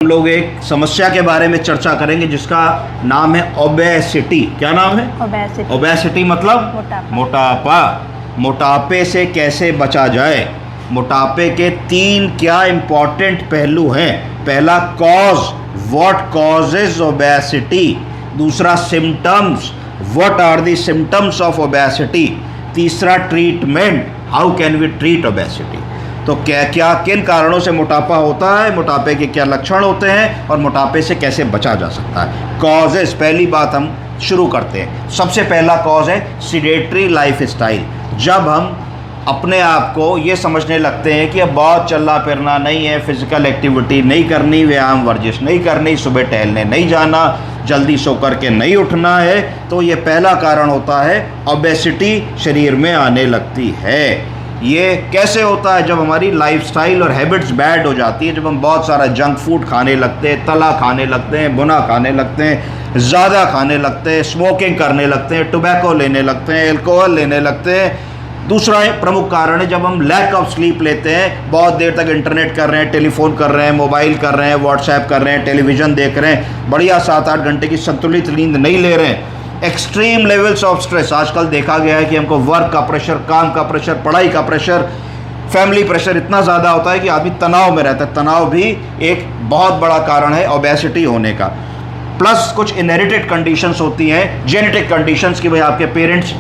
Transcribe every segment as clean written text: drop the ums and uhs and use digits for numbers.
हम लोग एक समस्या के बारे में चर्चा करेंगे जिसका नाम है ओबेसिटी। क्या नाम है? ओबेसिटी मतलब मोटापा। मोटापे से कैसे बचा जाए? मोटापे के 3 क्या इम्पॉर्टेंट पहलू हैं। पहला कॉज, व्हाट कॉजेज ओबेसिटी। दूसरा symptoms, what are the symptoms of obesity. तीसरा treatment, how can we treat obesity. तो क्या किन कारणों से मोटापा होता है, मोटापे के क्या लक्षण होते हैं और मोटापे से कैसे बचा जा सकता है। कॉजेस, पहली बात हम शुरू करते हैं। सबसे पहला कॉज है सीडेटरी लाइफ स्टाइल। जब हम अपने आप को ये समझने लगते हैं कि अब बहुत चलना फिरना नहीं है, फिजिकल एक्टिविटी नहीं करनी, व्यायाम वर्जिश नहीं करनी, सुबह टहलने नहीं जाना, जल्दी सो करके नहीं उठना है, तो ये पहला कारण होता है ओबेसिटी शरीर में आने लगती है। ये कैसे होता है? जब हमारी लाइफस्टाइल और हैबिट्स बैड हो जाती है, जब हम बहुत सारा जंक फूड खाने लगते हैं, तला खाने लगते हैं, भुना खाने लगते हैं, ज़्यादा खाने लगते हैं, स्मोकिंग करने लगते हैं, टोबैको लेने लगते हैं, एल्कोहल लेने लगते हैं। दूसरा प्रमुख कारण है जब हम लैक ऑफ स्लीप लेते हैं, बहुत देर तक इंटरनेट कर रहे हैं, टेलीफोन कर रहे हैं, मोबाइल कर रहे हैं, व्हाट्सएप कर रहे हैं, टेलीविज़न देख रहे हैं, बढ़िया 7-8 घंटे की संतुलित नींद नहीं ले रहे हैं। एक्सट्रीम लेवल्स ऑफ स्ट्रेस, आजकल देखा गया है कि हमको वर्क का प्रेशर, काम का प्रेशर, पढ़ाई का प्रेशर, फैमिली प्रेशर इतना ज़्यादा होता है कि आदमी तनाव में रहता है। तनाव भी एक बहुत बड़ा कारण है ओबेसिटी होने का। प्लस कुछ इनहेरिटेड कंडीशंस होती हैं, जेनेटिक कंडीशंस की भाई आपके पेरेंट्स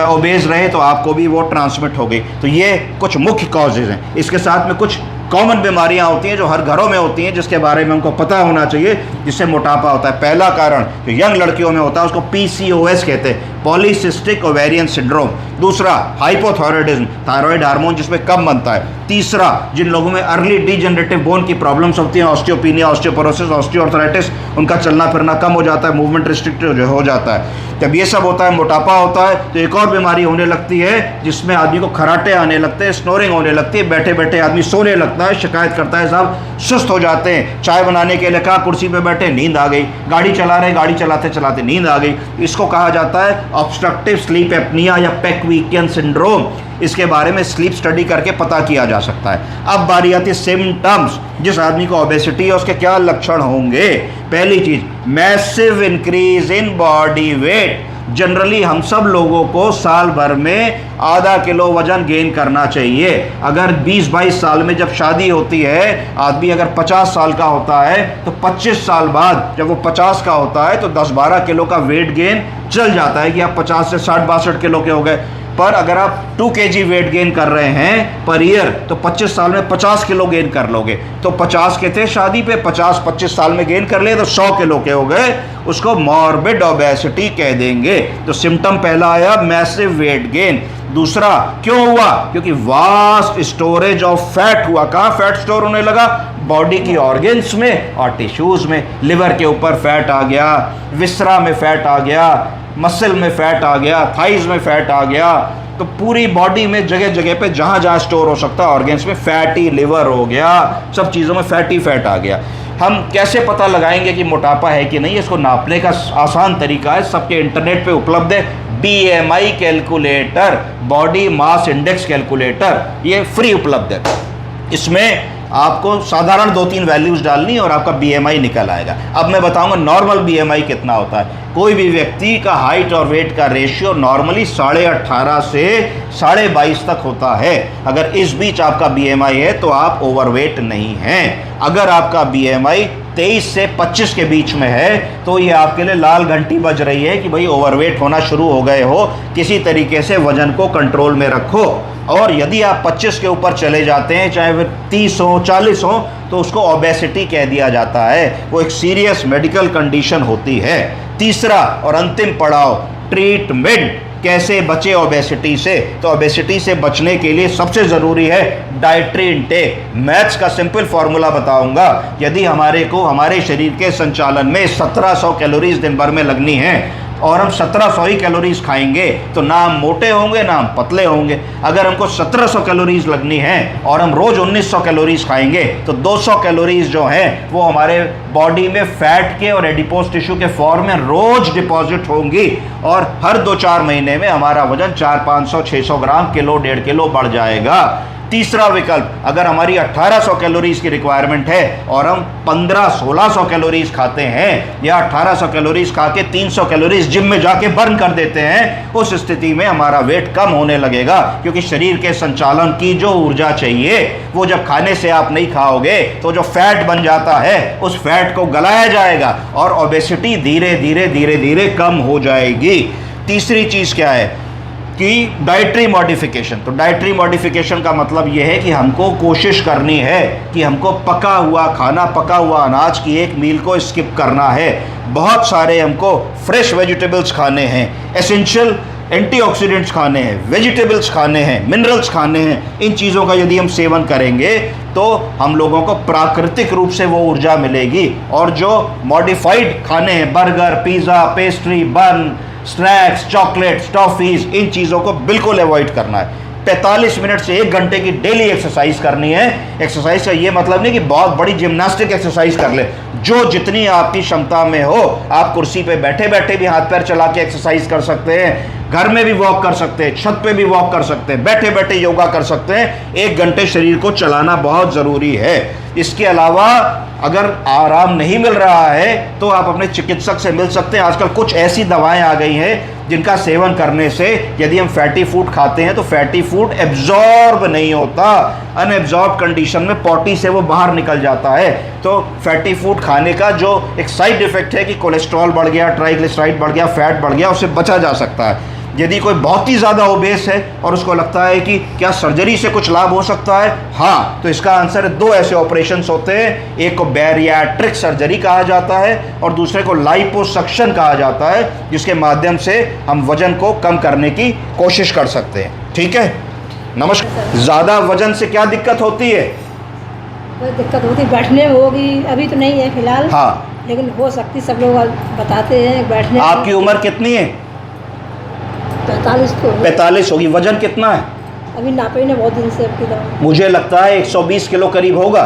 ओबेज रहे तो आपको भी वो ट्रांसमिट हो गई। तो ये कुछ मुख्य कॉजेज़ हैं। इसके साथ में कुछ कॉमन बीमारियां होती हैं जो हर घरों में होती हैं, जिसके बारे में हमको पता होना चाहिए, जिससे मोटापा होता है। पहला कारण जो यंग लड़कियों में होता है उसको PCOS कहते हैं, पॉलीसिस्टिक ओवेरियन सिंड्रोम। दूसरा हाइपोथायरॉयडिज्म, थायराइड हार्मोन जिसमें कम बनता है। तीसरा, जिन लोगों में अर्ली डीजनरेटिव बोन की प्रॉब्लम्स होती हैं, ऑस्टियोपीनिया, ऑस्टियोपोरोसिस, ऑस्टियोआर्थराइटिस, उनका चलना फिरना कम हो जाता है, मूवमेंट रिस्ट्रिक्टेड हो जाता है। जब ये सब होता है, मोटापा होता है, तो एक और बीमारी होने लगती है जिसमें आदमी को खराटे आने लगते हैं, स्नोरिंग होने लगती है, बैठे बैठे आदमी सोने लगता है, शिकायत करता है साहब सुस्त हो जाते हैं। चाय बनाने के लिए कहा, कुर्सी पे बैठे नींद आ गई, गाड़ी चला रहे, गाड़ी चलाते चलाते नींद आ गई। इसको कहा जाता है ऑब्स्ट्रक्टिव स्लीप एपनिया या पेक्विकियन सिंड्रोम। इसके बारे में स्लीप स्टडी करके पता किया जा सकता है। अब बारी आती है सिम्टम्स। जिस आदमी को ओबेसिटी है उसके क्या लक्षण होंगे? पहली चीज, massive increase in body weight. Generally हम सब लोगों को साल भर में आधा किलो वजन गेन करना चाहिए। अगर 20-22 साल में जब शादी होती है, आदमी अगर 50 साल का होता है तो 25 साल बाद जब वो 50 का होता है तो 10-12 किलो का वेट गेन चल जाता है कि आप 50 से 60-62 किलो के हो गए। पर अगर आप 2 kg वेट गेन कर रहे हैं पर ईयर तो 25 साल में 50 किलो गेन कर लोगे। तो 50 के थे शादी पे, 25 साल में गेन कर लिए तो 100 किलो के हो गए। उसको मॉर्बिड ओबेसिटी कह देंगे। तो सिम्टम पहला आया मैसिव वेट गेन। दूसरा क्यों हुआ? क्योंकि वास्ट स्टोरेज ऑफ फैट हुआ। कहाँ फैट स्टोर होने लगा? बॉडी की ऑर्गन्स में और टिश्यूज में। लिवर के ऊपर फैट आ गया, विसरा में फैट आ गया, मसल में फैट आ गया, थाइज में फैट आ गया। तो पूरी बॉडी में जगह जगह पे जहाँ जहाँ स्टोर हो सकता है ऑर्गन्स में फैटी लिवर हो गया, सब चीज़ों में फैटी फैट आ गया। हम कैसे पता लगाएंगे कि मोटापा है कि नहीं? इसको नापने का आसान तरीका है, सबके इंटरनेट पे उपलब्ध है। BMI calculator, body mass index calculator, ये फ्री उपलब्ध है। इसमें आपको साधारण 2-3 वैल्यूज डालनी और आपका BMI निकल आएगा। अब मैं बताऊंगा नॉर्मल BMI कितना होता है। कोई भी व्यक्ति का हाइट और वेट का रेशियो नॉर्मली 18.5 से 22.5 तक होता है। अगर इस बीच आपका BMI है तो आप ओवरवेट नहीं हैं। अगर आपका BMI 23 से 25 के बीच में है तो ये आपके लिए लाल घंटी बज रही है कि भाई ओवरवेट होना शुरू हो गए हो, किसी तरीके से वजन को कंट्रोल में रखो। और यदि आप 25 के ऊपर चले जाते हैं, चाहे वो 30 हो 40 हो, तो उसको ओबेसिटी कह दिया जाता है। वो एक सीरियस मेडिकल कंडीशन होती है। तीसरा और अंतिम पड़ाव, ट्रीटमेंट। कैसे बचे ओबेसिटी से? तो ओबेसिटी से बचने के लिए सबसे ज़रूरी है डाइटरी इंटेक। मैथ्स का सिंपल फार्मूला बताऊंगा। यदि हमारे को हमारे शरीर के संचालन में 1700 कैलोरीज दिन भर में लगनी है और हम 1700 ही कैलोरीज खाएंगे तो ना हम मोटे होंगे ना हम पतले होंगे। अगर हमको 1700 कैलोरीज लगनी है और हम रोज़ 1900 कैलोरीज खाएंगे तो 200 कैलोरीज जो हैं वो हमारे बॉडी में फैट के और एडिपोज टिश्यू के फॉर्म में रोज डिपॉजिट होंगी और हर 2-4 महीने में हमारा वजन 400-500-600 ग्राम, किलो 1.5 किलो बढ़ जाएगा। तीसरा विकल्प, अगर हमारी 1800 कैलोरीज की रिक्वायरमेंट है और हम 1500-1600 कैलोरीज खाते हैं या 1800 कैलोरीज खा के 300 कैलोरीज जिम में जाके बर्न कर देते हैं, उस स्थिति में हमारा वेट कम होने लगेगा, क्योंकि शरीर के संचालन की जो ऊर्जा चाहिए वो जब खाने से आप नहीं खाओगे तो जो फैट बन जाता है उस फैट को गलाया जाएगा और ओबेसिटी धीरे धीरे धीरे धीरे कम हो जाएगी। तीसरी चीज़ क्या है कि डाइटरी मॉडिफिकेशन। तो डाइटरी मॉडिफिकेशन का मतलब यह है कि हमको कोशिश करनी है कि हमको पका हुआ खाना, पका हुआ अनाज की एक मील को स्किप करना है। बहुत सारे हमको फ्रेश वेजिटेबल्स खाने हैं, एसेंशियल एंटीऑक्सीडेंट्स खाने हैं, वेजिटेबल्स खाने हैं, मिनरल्स खाने हैं। इन चीज़ों का यदि हम सेवन करेंगे तो हम लोगों को प्राकृतिक रूप से वो ऊर्जा मिलेगी। और जो मॉडिफाइड खाने हैं, बर्गर, पिज़्ज़ा, पेस्ट्री, बन, स्नैक्स, चॉकलेट्स, टॉफ़ीज़, इन चीज़ों को बिल्कुल अवॉइड करना है। 45 मिनट से 1 घंटे की डेली एक्सरसाइज करनी है। एक्सरसाइज का ये मतलब नहीं कि बहुत बड़ी जिम्नास्टिक एक्सरसाइज कर ले, जो जितनी आपकी क्षमता में हो। आप कुर्सी पे बैठे बैठे भी हाथ पैर चला के एक्सरसाइज कर सकते हैं, घर में भी वॉक कर सकते हैं, छत पे भी वॉक कर सकते हैं, बैठे बैठे योगा कर सकते हैं। 1 घंटे शरीर को चलाना बहुत ज़रूरी है। इसके अलावा अगर आराम नहीं मिल रहा है तो आप अपने चिकित्सक से मिल सकते हैं। आजकल कुछ ऐसी दवाएं आ गई हैं जिनका सेवन करने से यदि हम फैटी फूड खाते हैं तो फैटी फूड एब्जॉर्ब नहीं होता, अनएब्जॉर्ब कंडीशन में पॉटी से वो बाहर निकल जाता है। तो फैटी फूड खाने का जो एक साइड इफेक्ट है कि कोलेस्ट्रॉल बढ़ गया, ट्राइग्लिसराइड बढ़ गया, फैट बढ़ गया, उससे बचा जा सकता है। यदि कोई बहुत ही ज़्यादा ओबेस है और उसको लगता है कि क्या सर्जरी से कुछ लाभ हो सकता है, हाँ, तो इसका आंसर है 2 ऐसे ऑपरेशंस होते हैं। एक को बैरियाट्रिक सर्जरी कहा जाता है और दूसरे को लाइपोसक्शन कहा जाता है, जिसके माध्यम से हम वजन को कम करने की कोशिश कर सकते हैं। ठीक है, नमस्कार। ज़्यादा वजन से क्या दिक्कत होती है? दिक्कत होती बैठने में होगी, अभी तो नहीं है फिलहाल, हाँ, लेकिन हो सकती, सब लोग बताते हैं बैठने। आपकी उम्र कितनी है? 45 तो 45 होगी। वजन कितना है? अभी नापे ने बहुत दिन से अब की। मुझे लगता है 120 किलो करीब होगा।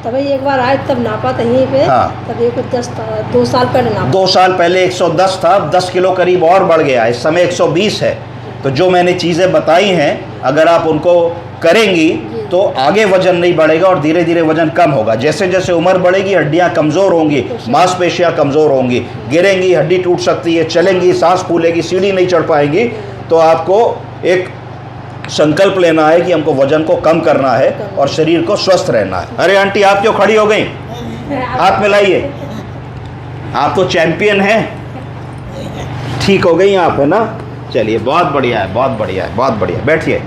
तभी एक बार आए तब नापा था यहीं पे। हाँ। तब 2 साल पहले नापा। 2 साल पहले 110 था, 10 किलो करीब और बढ़ गया, इस समय 120 है। तो जो मैंने चीज़ें बताई हैं, अगर आप उनको करेंगी तो आगे वजन नहीं बढ़ेगा और धीरे धीरे वजन कम होगा। जैसे जैसे उम्र बढ़ेगी हड्डियां कमज़ोर होंगी, मांसपेशियां कमज़ोर होंगी, गिरेंगी, हड्डी टूट सकती है, चलेंगी, सांस फूलेगी, सीढ़ी नहीं चढ़ पाएंगी। तो आपको एक संकल्प लेना है कि हमको वजन को कम करना है और शरीर को स्वस्थ रहना है। अरे आंटी, आप क्यों खड़ी हो गई? हाथ मिलाइए। आप तो चैंपियन हैं। ठीक हो गई आप, है ना? चलिए, बहुत बढ़िया है, बहुत बढ़िया है, बहुत बढ़िया। बैठिए।